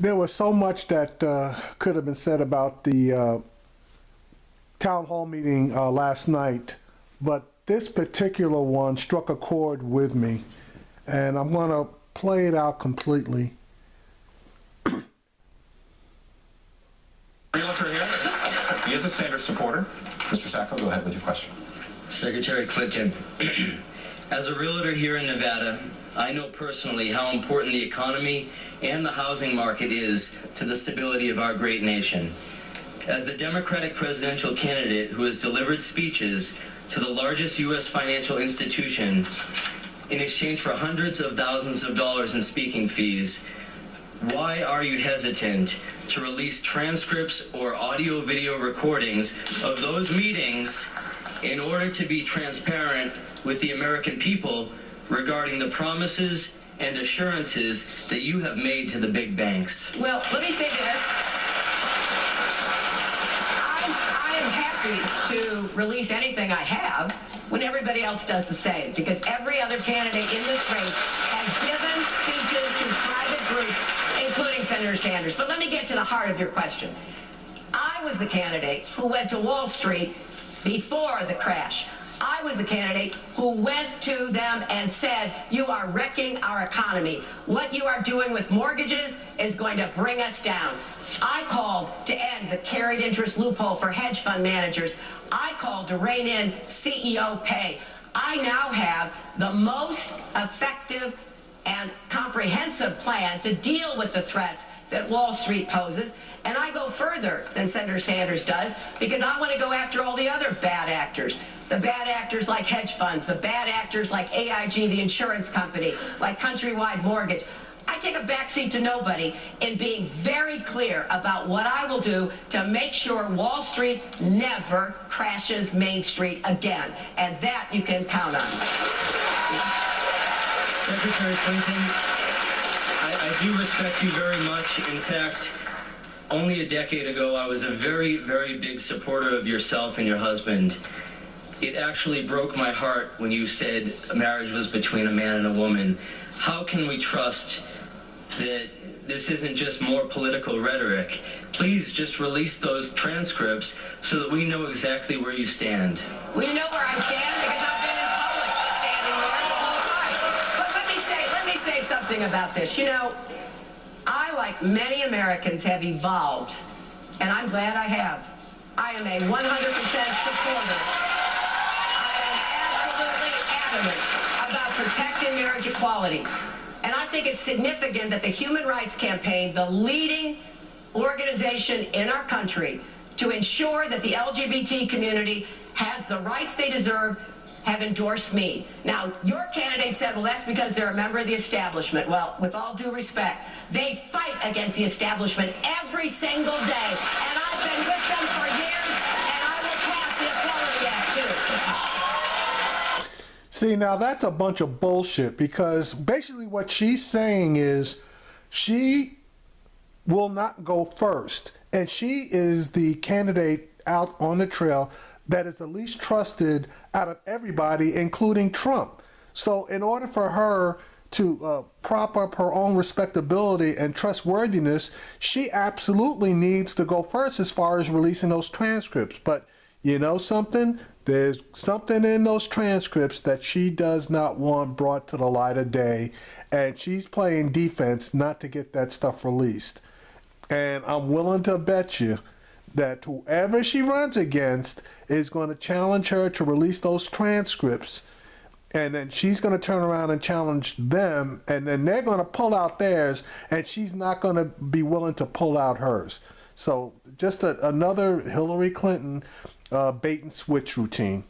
There was so much that could have been said about the town hall meeting last night, but this particular one struck a chord with me, and I'm going to play it out completely. Realtor here. He is a Sanders supporter. Mr. Sacco, go ahead with your question. Secretary Clinton, as a realtor here in Nevada, I know personally how important the economy and the housing market is to the stability of our great nation. As the Democratic presidential candidate who has delivered speeches to the largest U.S. financial institution in exchange for hundreds of thousands of dollars in speaking fees, why are you hesitant to release transcripts or audio-video recordings of those meetings in order to be transparent with the American people regarding the promises and assurances that you have made to the big banks? Well, let me say this. I am happy to release anything I have when everybody else does the same, because every other candidate in this race has given speeches to private groups, including Senator Sanders. But let me get to the heart of your question. I was the candidate who went to Wall Street before the crash. I was the candidate who went to them and said, you are wrecking our economy. What you are doing with mortgages is going to bring us down. I called to end the carried interest loophole for hedge fund managers. I called to rein in CEO pay. I now have the most effective and comprehensive plan to deal with the threats that Wall Street poses. And I go further than Senator Sanders does, because I want to go after all the other bad actors. The bad actors like hedge funds, the bad actors like AIG, the insurance company, like Countrywide Mortgage. I take a backseat to nobody in being very clear about what I will do to make sure Wall Street never crashes Main Street again. And that you can count on. Secretary Clinton, I do respect you very much. In fact, only a decade ago, I was a very, very big supporter of yourself and your husband. It actually broke my heart when you said marriage was between a man and a woman. How can we trust that this isn't just more political rhetoric? Please just release those transcripts so that we know exactly where you stand. We know where I stand because I've been in public standing there the whole time. But let me say something about this. You know, I, like many Americans, have evolved, and I'm glad I have. I am a 100% supporter. About protecting marriage equality. And I think it's significant that the Human Rights Campaign, the leading organization in our country to ensure that the LGBT community has the rights they deserve, have endorsed me. Now, your candidate said, well, that's because they're a member of the establishment. Well, with all due respect, they fight against the establishment every single day. And I've been with them for years, and I will pass the Equality Act, too. See, now that's a bunch of bullshit, because basically what she's saying is she will not go first, and she is the candidate out on the trail that is the least trusted out of everybody, including Trump. So in order for her to prop up her own respectability and trustworthiness, she absolutely needs to go first as far as releasing those transcripts. But you know something? There's something in those transcripts that she does not want brought to the light of day, and she's playing defense not to get that stuff released. And I'm willing to bet you that whoever she runs against is going to challenge her to release those transcripts, and then she's going to turn around and challenge them, and then they're going to pull out theirs, and she's not going to be willing to pull out hers. So just another Hillary Clinton bait and switch routine.